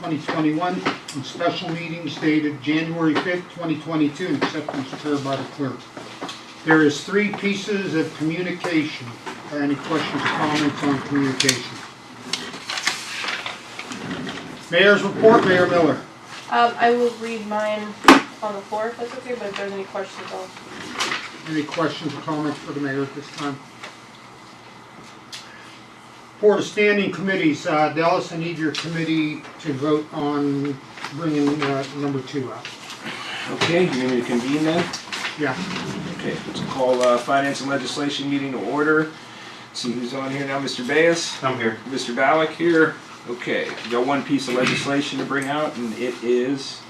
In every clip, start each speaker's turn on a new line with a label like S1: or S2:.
S1: 2021, and special meetings dated January 5th, 2022, and acceptance occurred by the clerk. There is 3 pieces of communication. Any questions or comments on communication? Mayor's report, Mayor Miller.
S2: I will read mine on the floor if that's okay, but if there's any questions, I'll...
S1: Any questions or comments for the mayor at this time? For the standing committees, Dallas, I need your committee to vote on bringing number 2 out.
S3: Okay, you need me to convene then?
S1: Yeah.
S3: Okay, let's call Finance and Legislation meeting to order. See who's on here now. Mr. Bayes?
S4: I'm here.
S3: Mr. Ballack here. Okay, we got one piece of legislation to bring out, and it is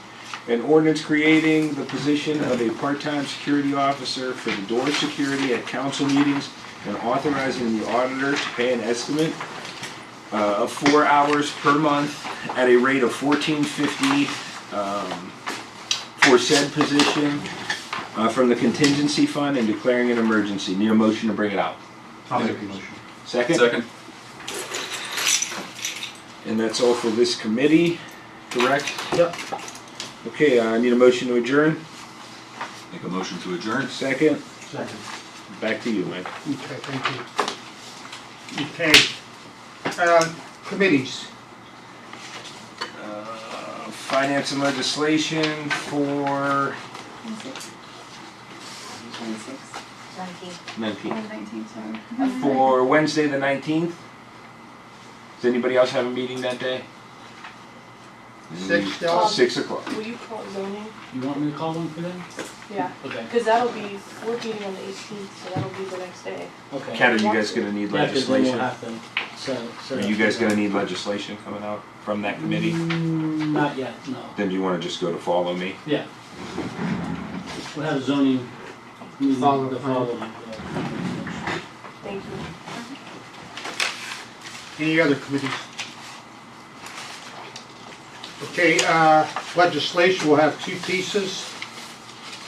S3: an ordinance creating the position of a part-time security officer for the door security at council meetings and authorizing the auditor to pay an estimate of 4 hours per month at a rate of $14.50 for said position from the contingency fund and declaring an emergency. Need a motion to bring it out.
S4: I'll make a motion.
S3: Second?
S4: Second.
S3: And that's all for this committee, correct?
S1: Yep.
S3: Okay, I need a motion to adjourn.
S4: Make a motion to adjourn.
S3: Second.
S1: Second.
S3: Back to you, Mike.
S1: Okay, thank you. Okay. Committees.
S3: Finance and Legislation for 19.
S5: 19, sorry.
S3: For Wednesday the 19th. Does anybody else have a meeting that day?
S1: 6, Dallas?
S3: 6 o'clock.
S2: Will you call it zoning?
S6: You want me to call them for them?
S2: Yeah.
S6: Okay.
S2: Because that'll be, we're meeting on the 18th, so that'll be the next day.
S6: Okay.
S3: Kat, are you guys gonna need
S6: Yeah, 'cause then we'll
S3: legislation?
S6: have to
S3: Are you guys gonna need legislation coming out from that committee?
S6: Not yet, no.
S3: Then do you wanna just go to follow me?
S6: Yeah. We'll have a zoning meeting
S1: Follow-
S6: the following.
S2: Thank you.
S1: Any other committees? Okay, legislation will have 2 pieces.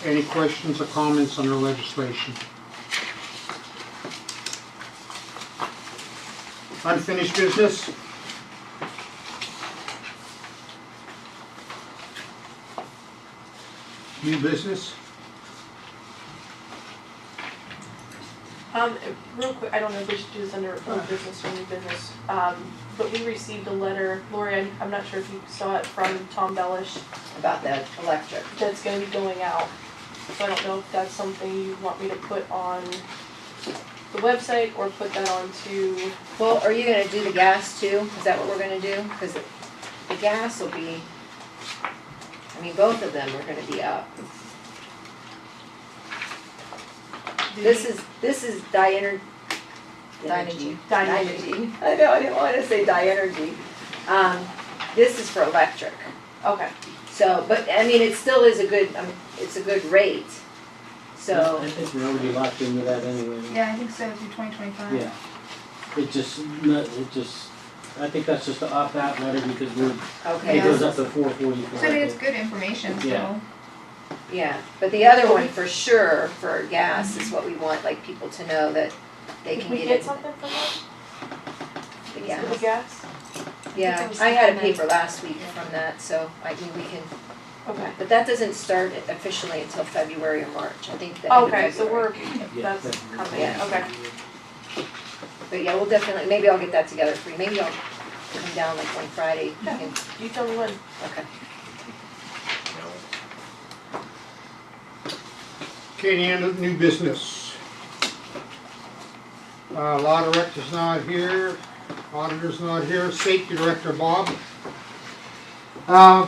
S1: Any questions or comments on the legislation? Unfinished business? New business?
S2: Real quick, I don't know if we should do this under old business or new business, but we received a letter, Lori, I'm not sure if you saw it, from Tom Bellish
S5: About that electric.
S2: that's gonna be going out. So I don't know if that's something you want me to put on the website or put that onto,
S5: Well, are you gonna do the gas too? Is that what we're gonna do? Because the gas will be, I mean, both of them are gonna be up. This is Dynegy.
S2: Dynegy.
S5: Dynegy. I know, I didn't want to say Dynegy. This is for electric.
S2: okay.
S5: So, but I mean, it still is a good, it's a good rate. So,
S6: I think we're already locked into that anyway.
S7: Yeah, I think so, through 2025.
S6: Yeah. I think that's just the opt-out letter because it
S5: okay,
S6: goes up to 444.
S7: So I mean, it's good information, so.
S6: Yeah.
S5: yeah. But the other one for sure, for gas, is what we want, like, people to know that they
S2: Did
S5: can
S2: we
S5: get
S2: get
S5: it.
S2: something from that?
S5: The
S2: For
S5: gas.
S2: the gas?
S5: Yeah, I had a paper last week from that, so I mean, we can,
S2: Okay.
S5: but that doesn't start officially until February or March, I think. the end of
S2: Okay, so
S5: February.
S6: Yeah,
S2: that's coming,
S5: Yeah.
S2: okay.
S5: But yeah, we'll definitely, maybe I'll get that together for you, maybe I'll come down like one Friday.
S2: Yeah. You tell me when.
S5: Okay.
S1: Okay, any other new business? Law director's not here, auditor's not here, safety director Bob.
S8: The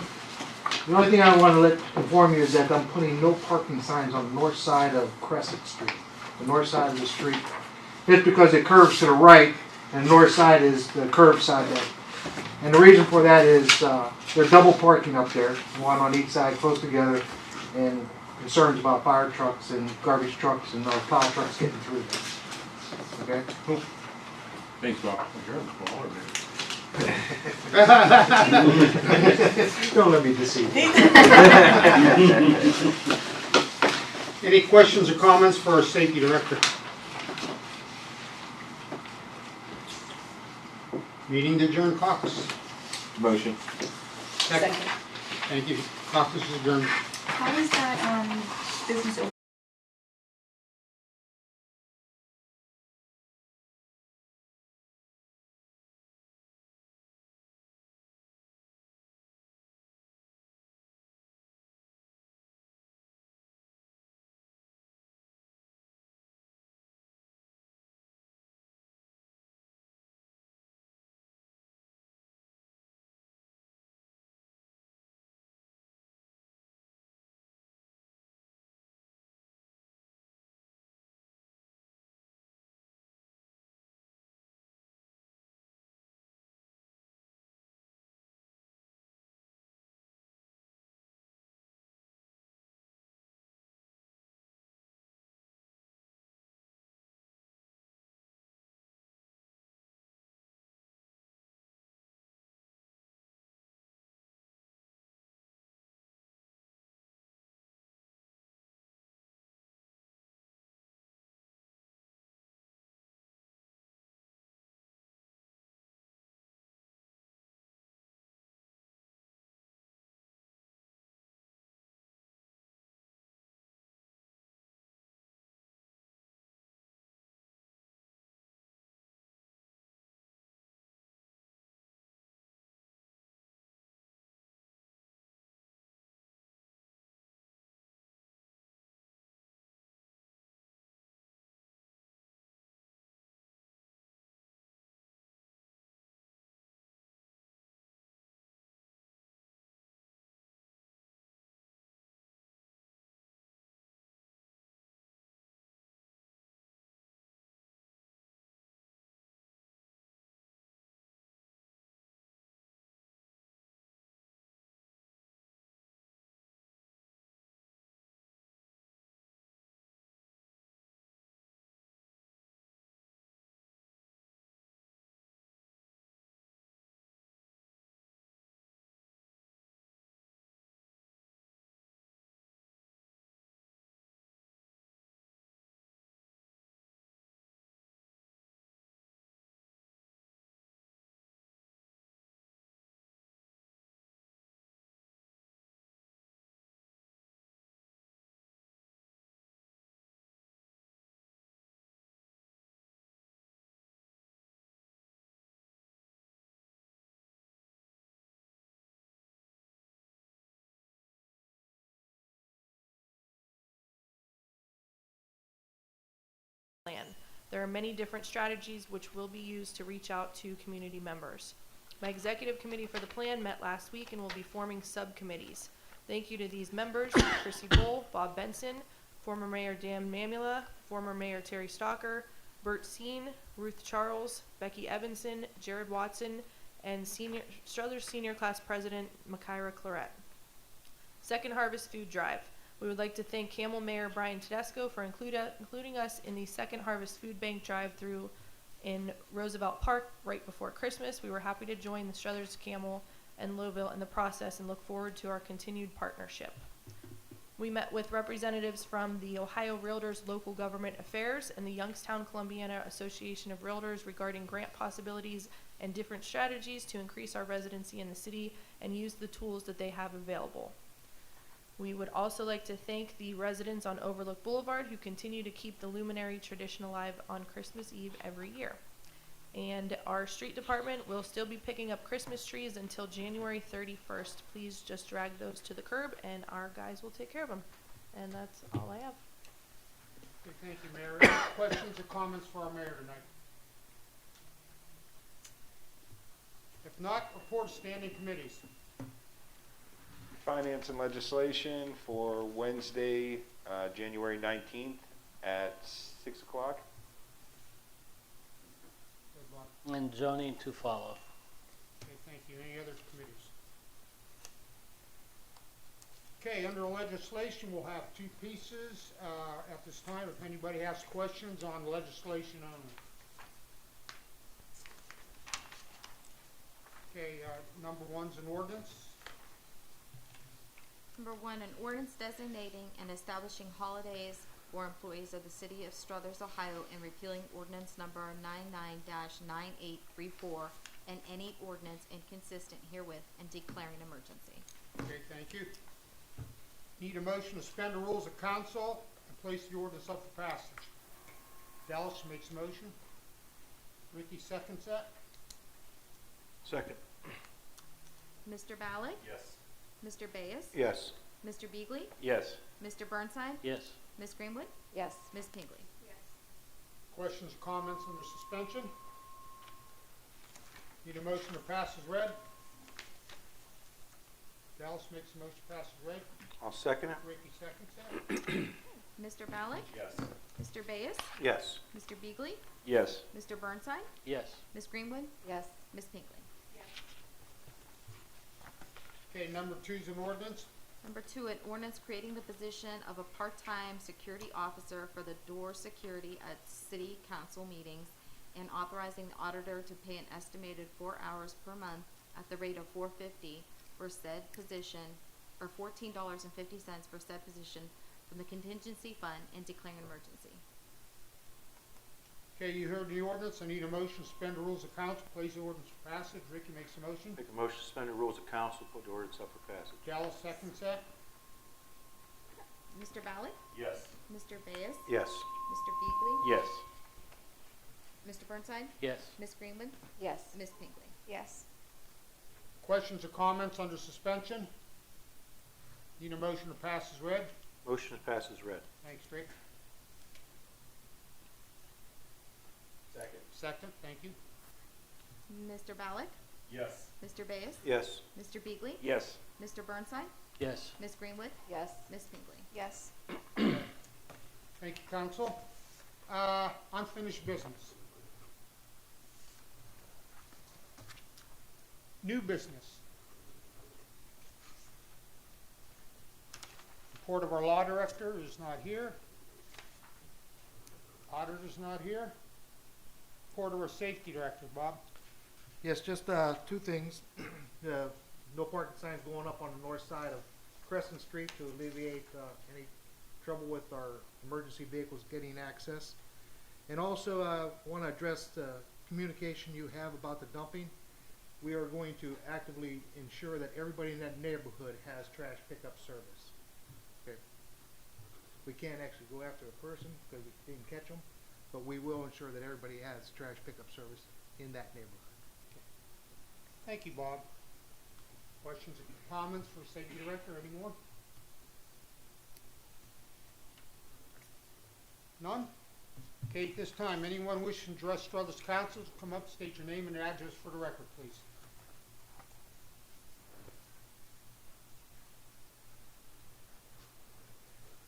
S8: only thing I want to inform you is that I'm putting no parking signs on the north side of Crescent Street, the north side of the street. Just because it curves to the right and the north side is the curved side there. And the reason for that is they're double parking up there, one on each side close together, and concerns about fire trucks and garbage trucks and plow trucks getting through there. Okay? Cool.
S3: Thanks, Bob.
S8: Don't let me deceive you.
S1: Any questions or comments for our safety director? Meeting to adjourn Caucus.
S3: Motion.
S1: Second. Thank you. Caucus is adjourned.
S7: How is that, business
S2: plan. There are many different strategies which will be used to reach out to community members. My executive committee for the plan met last week and will be forming subcommittees. Thank you to these members: Chrissy Bull, Bob Benson, former Mayor Dan Mamula, former Mayor Terry Stalker, Bert Seen, Ruth Charles, Becky Evanson, Jared Watson, and Struthers Senior Class President Makaira Claret. Second Harvest Food Drive. We would like to thank Camel Mayor Brian Tedesco for including us in the Second Harvest Food Bank drive-through in Roosevelt Park right before Christmas. We were happy to join the Struthers, Camel, and Lowville in the process and look forward to our continued partnership. We met with representatives from the Ohio Realtors Local Government Affairs and the Youngstown Columbiana Association of Realtors regarding grant possibilities and different strategies to increase our residency in the city and use the tools that they have available. We would also like to thank the residents on Overlook Boulevard who continue to keep the Luminary tradition alive on Christmas Eve every year. And our street department will still be picking up Christmas trees until January 31st. Please just drag those to the curb and our guys will take care of them. And that's all I have.
S1: Okay, thank you, Mayor. Any questions or comments for our mayor tonight? If not, report standing committees.
S3: Finance and Legislation for Wednesday, January 19th at 6 o'clock.
S1: Good luck.
S6: And zoning to follow.
S1: Okay, thank you. Any other committees? Okay, under legislation, we'll have two pieces at this time. If anybody has questions on legislation only. Okay, number one's an ordinance.
S9: Number 1, an ordinance designating and establishing holidays for employees of the city of Struthers, Ohio, and repealing ordinance number 99-9834 and any ordinance inconsistent herewith and declaring an emergency.
S1: Okay, thank you. Need a motion to suspend the rules of council and place the ordinance up for passage. Dallas makes a motion. Ricky seconds that.
S8: Second.
S9: Mr. Ballard?
S4: Yes.
S9: Mr. Bayes?
S8: Yes.
S9: Mr. Beagley?
S3: Yes.
S9: Mr. Burnside?
S6: Yes.
S9: Ms. Greenwood?
S5: Yes.
S9: Ms. Pinkley?
S1: Questions or comments under suspension? Need a motion to pass as read. Dallas makes a motion to pass as read.
S8: I'll second it.
S1: Ricky seconds that.
S9: Mr. Ballard?
S4: Yes.
S9: Mr. Bayes?
S8: Yes.
S9: Mr. Beagley?
S3: Yes.
S9: Mr. Burnside?
S6: Yes.
S9: Ms. Greenwood?
S5: Yes.
S9: Ms. Pinkley?
S1: Okay, number 2 is an ordinance.
S9: Number 2, an ordinance creating the position of a part-time security officer for the door security at city council meetings and authorizing the auditor to pay an estimated 4 hours per month at the rate of $4.50 for said position, or $14.50 for said position from the contingency fund and declaring an emergency.
S1: Okay, you heard the ordinance. I need a motion to suspend the rules of council, place the ordinance for passage. Ricky makes a motion.
S8: Make a motion to suspend the rules of council, put the ordinance up for passage.
S1: Dallas seconds that.
S9: Mr. Ballard?
S4: Yes.
S9: Mr. Bayes?
S8: Yes.
S9: Mr. Beagley?
S3: Yes.
S9: Mr. Burnside?
S6: Yes.
S9: Ms. Greenwood?
S5: Yes.
S9: Ms. Pinkley?
S5: Yes.
S1: Questions or comments under suspension? Need a motion to pass as read.
S8: Motion to pass is read.
S1: Thanks, Rick.
S4: Second.
S1: Second, thank you.
S9: Mr. Ballard?
S4: Yes.
S9: Mr. Bayes?
S8: Yes.
S9: Mr. Beagley?
S3: Yes.
S9: Mr. Burnside?
S6: Yes.
S9: Ms. Greenwood?
S5: Yes.
S9: Ms. Pinkley?
S5: Yes.
S1: Thank you, council. Unfinished business. New business. Report of our law director is not here. Auditor's not here. Report of our safety director, Bob.
S8: Yes, just two things. No parking signs going up on the north side of Crescent Street to alleviate any trouble with our emergency vehicles getting access. And also want to address the communication you have about the dumping. We are going to actively ensure that everybody in that neighborhood has trash pickup service. Okay. We can't actually go after a person because we didn't catch them, but we will ensure that everybody has trash pickup service in that neighborhood.
S1: Thank you, Bob. Questions or comments for safety director, anyone? None? Okay, at this time, anyone wishing to address Struthers Council, come up, state your name and address for the record, please.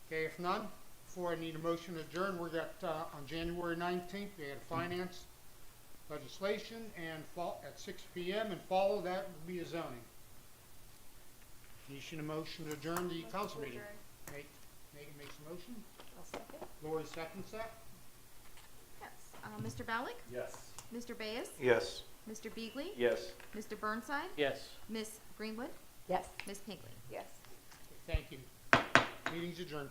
S1: Okay, if none, before I need a motion to adjourn, we got, on January 19th, we had finance legislation and at 6 p.m. and follow that will be a zoning. Need a motion to adjourn the council meeting. Megan makes a motion.
S5: I'll second.
S1: Lori seconds that.
S9: Yes. Mr. Ballard?
S4: Yes.
S9: Mr. Bayes?
S8: Yes.
S9: Mr. Beagley?
S3: Yes.
S9: Mr. Burnside?
S6: Yes.
S9: Ms. Greenwood?
S5: Yes.
S9: Ms. Pinkley?
S5: Yes.
S1: Thank you. Meeting's adjourned.